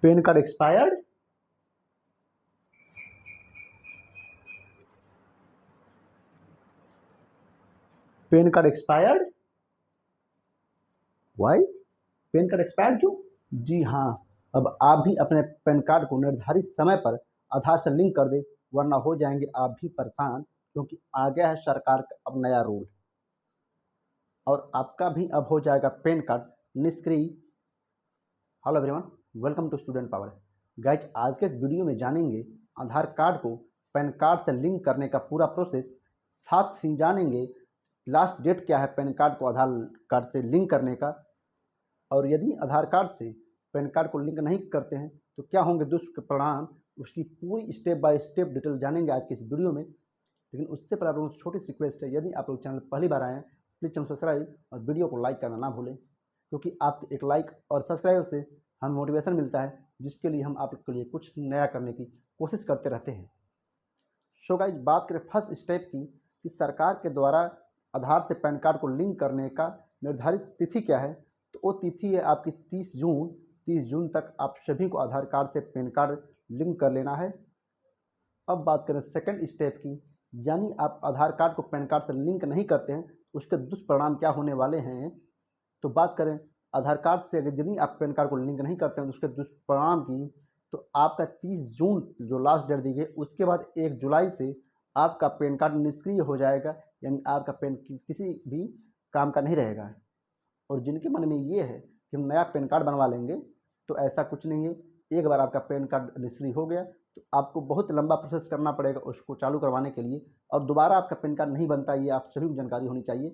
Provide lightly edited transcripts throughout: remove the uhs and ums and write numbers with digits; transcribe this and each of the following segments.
Pan card expired, PAN card expired, why PAN card expired क्यों? जी हाँ, अब आप भी अपने पैन कार्ड को निर्धारित समय पर आधार से लिंक कर दें, वरना हो जाएंगे आप भी परेशान, क्योंकि आ गया है सरकार का अब नया रूल और आपका भी अब हो जाएगा पैन कार्ड निष्क्रिय। Hello everyone, welcome to student power. Guys, आज के इस वीडियो में जानेंगे आधार कार्ड को पैन कार्ड से लिंक करने का पूरा प्रोसेस, साथ ही जानेंगे लास्ट डेट क्या है पैन कार्ड को आधार कार्ड से लिंक करने का, और यदि आधार कार्ड से पैन कार्ड को लिंक नहीं करते हैं तो क्या होंगे दुष्परिणाम, उसकी पूरी स्टेप बाय स्टेप डिटेल जानेंगे आज की इस वीडियो में। लेकिन उससे पहले आप लोगों से छोटी सी रिक्वेस्ट है, यदि आप लोग चैनल पहली बार आए हैं प्लीज़ चैनल सब्सक्राइब और वीडियो को लाइक करना ना भूलें, क्योंकि आप एक लाइक और सब्सक्राइब से हमें मोटिवेशन मिलता है, जिसके लिए हम आप लोग के लिए कुछ नया करने की कोशिश करते रहते हैं। सो गाइस, बात करें फर्स्ट स्टेप की कि सरकार के द्वारा आधार से पैन कार्ड को लिंक करने का निर्धारित तिथि क्या है, तो वो तिथि है आपकी 30 जून। 30 जून तक आप सभी को आधार कार्ड से पैन कार्ड लिंक कर लेना है। अब बात करें सेकंड स्टेप की, यानी आप आधार कार्ड को पैन कार्ड से लिंक नहीं करते हैं तो उसके दुष्परिणाम क्या होने वाले हैं। तो बात करें आधार कार्ड से, अगर यदि आप पैन कार्ड को लिंक नहीं करते हैं तो उसके दुष्परिणाम की, तो आपका 30 जून जो लास्ट डेट दी गई, उसके बाद 1 जुलाई से आपका पैन कार्ड निष्क्रिय हो जाएगा, यानी आपका पैन किसी भी काम का नहीं रहेगा। और जिनके मन में ये है कि हम नया पैन कार्ड बनवा लेंगे, तो ऐसा कुछ नहीं है। एक बार आपका पैन कार्ड निष्क्रिय हो गया तो आपको बहुत लंबा प्रोसेस करना पड़ेगा उसको चालू करवाने के लिए, और दोबारा आपका पैन कार्ड नहीं बनता, ये आप सभी को जानकारी होनी चाहिए।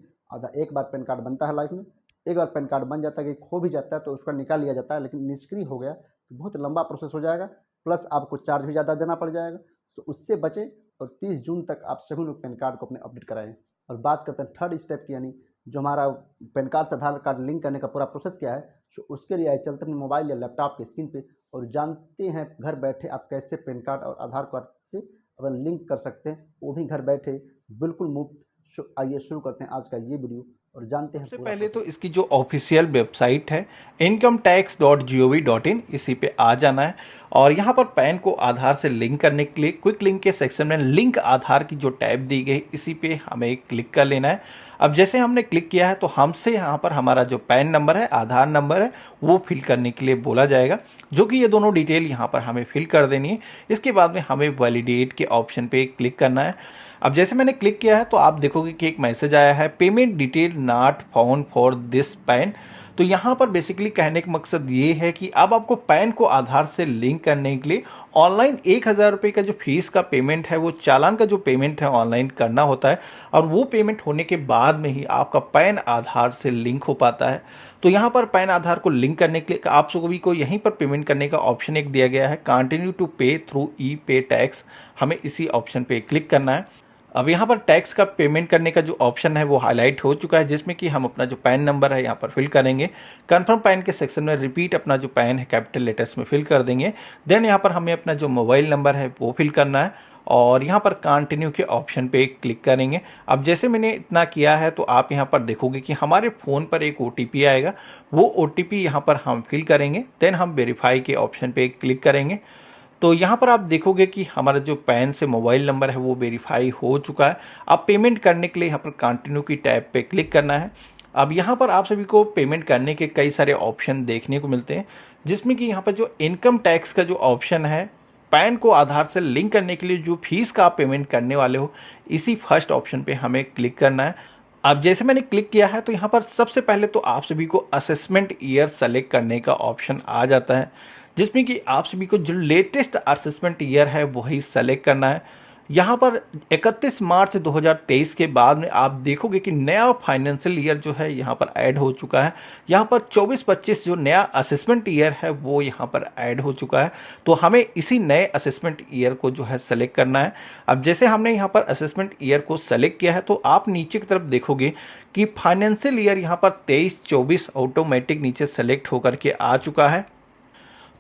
एक बार पैन कार्ड बनता है लाइफ में, एक बार पैन कार्ड बन जाता है कि खो भी जाता है तो उसका निकाल लिया जाता है, लेकिन निष्क्रिय हो गया तो बहुत लंबा प्रोसेस हो जाएगा, प्लस आपको चार्ज भी ज़्यादा देना पड़ जाएगा। तो उससे बचें और 30 जून तक आप सभी लोग पैन कार्ड को अपने अपडेट कराएं। और बात करते हैं थर्ड स्टेप की, यानी जो हमारा पैन कार्ड से आधार कार्ड लिंक करने का पूरा प्रोसेस क्या है। तो उसके लिए आए चलते अपने मोबाइल या लैपटॉप की स्क्रीन पे और जानते हैं घर बैठे आप कैसे पैन कार्ड और आधार कार्ड से अपन लिंक कर सकते हैं, वो भी घर बैठे बिल्कुल मुफ्त। आइए शुरू करते हैं आज का ये वीडियो और जानते हैं। सबसे पहले तो इसकी जो ऑफिशियल वेबसाइट है incometax.gov.in, इसी पे आ जाना है और यहाँ पर पैन को आधार से लिंक करने के लिए क्विक लिंक के सेक्शन में लिंक आधार की जो टैब दी गई, इसी पे हमें क्लिक कर लेना है। अब जैसे हमने क्लिक किया है तो हमसे यहाँ पर हमारा जो पैन नंबर है, आधार नंबर है, वो फिल करने के लिए बोला जाएगा, जो कि ये दोनों डिटेल यहाँ पर हमें फिल कर देनी है। इसके बाद में हमें वैलिडेट के ऑप्शन पे क्लिक करना है। अब जैसे मैंने क्लिक किया है तो आप देखोगे कि एक मैसेज आया है, payment detail not found for this pan. तो यहाँ पर बेसिकली कहने का मकसद ये है कि अब आपको पैन को आधार से लिंक करने के लिए ऑनलाइन 1000 रुपये का जो फीस का पेमेंट है, वो चालान का जो पेमेंट है ऑनलाइन करना होता है, और वो पेमेंट होने के बाद में ही आपका पैन आधार से लिंक हो पाता है। तो यहाँ पर पैन आधार को लिंक करने के लिए आप सभी को यहीं पर पेमेंट करने का ऑप्शन एक दिया गया है, कंटिन्यू टू पे थ्रू ई पे टैक्स। हमें इसी ऑप्शन पे क्लिक करना है। अब यहाँ पर टैक्स का पेमेंट करने का जो ऑप्शन है वो हाईलाइट हो चुका है, जिसमें कि हम अपना जो पैन नंबर है यहाँ पर फिल करेंगे। कंफर्म पैन के सेक्शन में रिपीट अपना जो पैन है कैपिटल लेटर्स में फिल कर देंगे। देन यहाँ पर हमें अपना जो मोबाइल नंबर है वो फिल करना है और यहाँ पर कंटिन्यू के ऑप्शन पे क्लिक करेंगे। अब जैसे मैंने इतना किया है तो आप यहाँ पर देखोगे कि हमारे फ़ोन पर एक OTP आएगा, वो OTP यहाँ पर हम फिल करेंगे। देन हम वेरीफाई के ऑप्शन पे क्लिक करेंगे। तो यहाँ पर आप देखोगे कि हमारा जो पैन से मोबाइल नंबर है वो वेरीफाई हो चुका है। अब पेमेंट करने के लिए यहाँ पर कंटिन्यू की टैब पे क्लिक करना है। अब यहाँ पर आप सभी को पेमेंट करने के कई सारे ऑप्शन देखने को मिलते हैं, जिसमें कि यहाँ पर जो इनकम टैक्स का जो ऑप्शन है, पैन को आधार से लिंक करने के लिए जो फीस का आप पेमेंट करने वाले हो, इसी फर्स्ट ऑप्शन पे हमें क्लिक करना है। अब जैसे मैंने क्लिक किया है तो यहाँ पर सबसे पहले तो आप सभी को असेसमेंट ईयर सेलेक्ट करने का ऑप्शन आ जाता है, जिसमें कि आप सभी को जो लेटेस्ट असेसमेंट ईयर है वही सेलेक्ट करना है। यहाँ पर 31 मार्च 2023 के बाद में आप देखोगे कि नया फाइनेंशियल ईयर जो है यहाँ पर ऐड हो चुका है। यहाँ पर 24-25 जो नया असेसमेंट ईयर है वो यहाँ पर ऐड हो चुका है। तो हमें इसी नए असेसमेंट ईयर को जो है सेलेक्ट करना है। अब जैसे हमने यहाँ पर असेसमेंट ईयर को सेलेक्ट किया है तो आप नीचे की तरफ देखोगे कि फाइनेंशियल ईयर यहाँ पर 23-24 ऑटोमेटिक नीचे सेलेक्ट होकर के आ चुका है।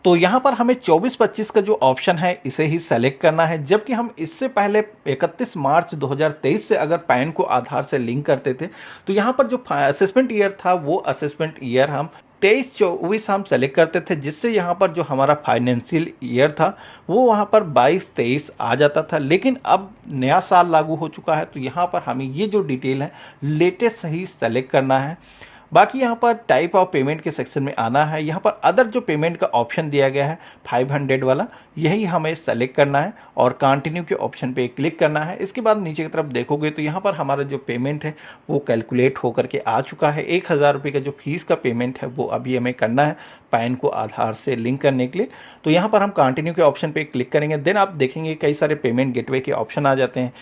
तो यहाँ पर हमें 24-25 का जो ऑप्शन है इसे ही सेलेक्ट करना है, जबकि हम इससे पहले 31 मार्च 2023 से अगर पैन को आधार से लिंक करते थे तो यहाँ पर जो असेसमेंट ईयर था वो असेसमेंट ईयर हम 23-24 हम सेलेक्ट करते थे, जिससे यहाँ पर जो हमारा फाइनेंशियल ईयर था वो वहाँ पर 22-23 आ जाता था। लेकिन अब नया साल लागू हो चुका है, तो यहाँ पर हमें ये जो डिटेल है लेटेस्ट ही सेलेक्ट करना है। बाकी यहाँ पर टाइप ऑफ पेमेंट के सेक्शन में आना है। यहाँ पर अदर जो पेमेंट का ऑप्शन दिया गया है 500 वाला, यही हमें सेलेक्ट करना है और कंटिन्यू के ऑप्शन पे क्लिक करना है। इसके बाद नीचे की तरफ देखोगे तो यहाँ पर हमारा जो पेमेंट है वो कैलकुलेट होकर के आ चुका है। 1000 रुपये का जो फीस का पेमेंट है वो अभी हमें करना है पैन को आधार से लिंक करने के लिए। तो यहाँ पर हम कंटिन्यू के ऑप्शन पे क्लिक करेंगे। देन आप देखेंगे कई सारे पेमेंट गेटवे के ऑप्शन आ जाते हैं,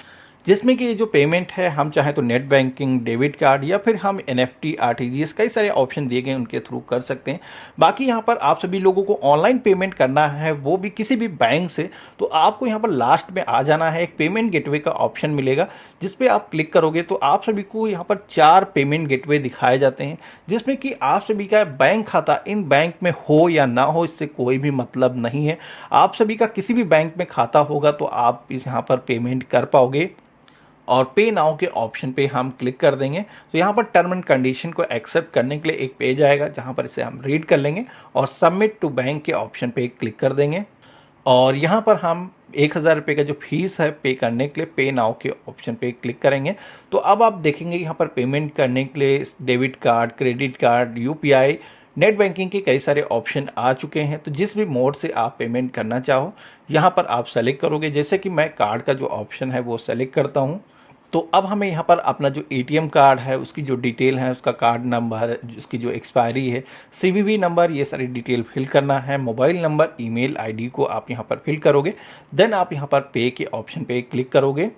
जिसमें कि ये जो पेमेंट है हम चाहे तो नेट बैंकिंग, डेबिट कार्ड या फिर हम एनएफटी, आरटीजीएस, कई सारे ऑप्शन दिए गए उनके थ्रू कर सकते हैं। बाकी यहाँ पर आप सभी लोगों को ऑनलाइन पेमेंट करना है, वो भी किसी भी बैंक से, तो आपको यहाँ पर लास्ट में आ जाना है। एक पेमेंट गेटवे का ऑप्शन मिलेगा, जिस पे आप क्लिक करोगे तो आप सभी को यहाँ पर 4 पेमेंट गेटवे दिखाए जाते हैं, जिसमें कि आप सभी का बैंक खाता इन बैंक में हो या ना हो इससे कोई भी मतलब नहीं है। आप सभी का किसी भी बैंक में खाता होगा तो आप इस यहाँ पर पेमेंट कर पाओगे। और पे नाउ के ऑप्शन पे हम क्लिक कर देंगे तो यहाँ पर टर्म एंड कंडीशन को एक्सेप्ट करने के लिए एक पेज आएगा, जहाँ पर इसे हम रीड कर लेंगे और सबमिट टू बैंक के ऑप्शन पे क्लिक कर देंगे। और यहाँ पर हम 1000 रुपये का जो फीस है पे करने के लिए पे नाउ के ऑप्शन पे क्लिक करेंगे। तो अब आप देखेंगे यहाँ पर पेमेंट करने के लिए debit card, credit card, UPI, net banking के कई सारे ऑप्शन आ चुके हैं। तो जिस भी मोड से आप पेमेंट करना चाहो यहाँ पर आप सेलेक्ट करोगे। जैसे कि मैं कार्ड का जो ऑप्शन है वो सेलेक्ट करता हूँ। तो अब हमें यहाँ पर अपना जो एटीएम कार्ड है उसकी जो डिटेल है, उसका कार्ड नंबर, उसकी जो एक्सपायरी है, सीवीवी नंबर, ये सारी डिटेल फिल करना है। मोबाइल नंबर, ईमेल आईडी को आप यहाँ पर फिल करोगे। देन आप यहाँ पर पे के ऑप्शन पे क्लिक करोगे।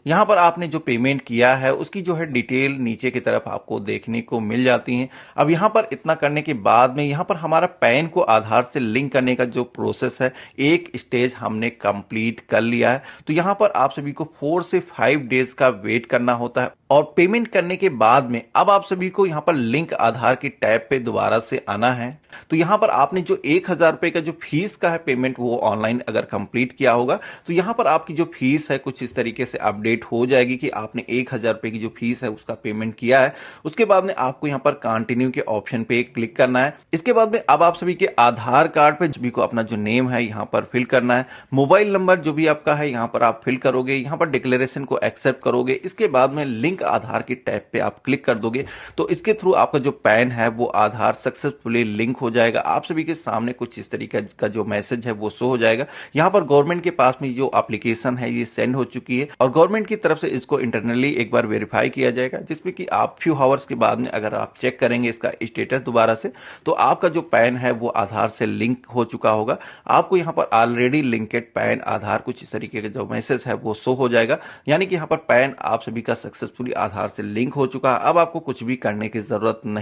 यहाँ पर आपने जो पेमेंट किया है उसकी जो है डिटेल नीचे की तरफ आपको देखने को मिल जाती है। अब यहाँ पर इतना करने के बाद में यहाँ पर हमारा पैन को आधार से लिंक करने का जो प्रोसेस है एक स्टेज हमने कंप्लीट कर लिया है। तो यहाँ पर आप सभी को 4 से 5 डेज का वेट करना होता है और पेमेंट करने के बाद में अब आप सभी को यहाँ पर लिंक आधार की टैब पे दोबारा से आना है। तो यहाँ पर आपने जो 1000 रुपये का जो फीस का है पेमेंट वो ऑनलाइन अगर कंप्लीट किया होगा तो यहाँ पर आपकी जो फीस है कुछ इस तरीके से अपडेट हो जाएगी कि आपने 1000 रुपये की जो फीस है उसका पेमेंट किया है। उसके बाद में आपको यहाँ पर कंटिन्यू के ऑप्शन पे क्लिक करना है। इसके बाद में अब आप सभी के आधार कार्ड पे सभी को अपना जो नेम है यहाँ पर फिल करना है। मोबाइल नंबर जो भी आपका है यहाँ पर आप फिल करोगे। यहाँ पर डिक्लेरेशन को एक्सेप्ट करोगे। इसके बाद में लिंक आधार की टैब पे आप क्लिक कर दोगे तो इसके थ्रू आपका जो पैन है वो आधार सक्सेसफुली लिंक हो जाएगा। आप सभी के सामने कुछ इस तरीके का जो मैसेज है वो शो हो जाएगा। यहाँ पर गवर्नमेंट के पास में जो एप्लीकेशन है ये सेंड हो चुकी है और गवर्नमेंट की तरफ से इसको इंटरनली एक बार वेरीफाई किया जाएगा, जिसमें कि आप फ्यू आवर्स के बाद में अगर आप चेक करेंगे इसका स्टेटस दोबारा से तो आपका जो पैन है वो आधार से लिंक हो चुका होगा। आपको यहाँ पर ऑलरेडी लिंकेड पैन आधार कुछ इस तरीके का जो मैसेज है वो शो हो जाएगा, यानी कि यहाँ पर पैन आप सभी का सक्सेसफुली आधार से लिंक हो चुका है। अब आपको कुछ भी करने की जरूरत नहीं।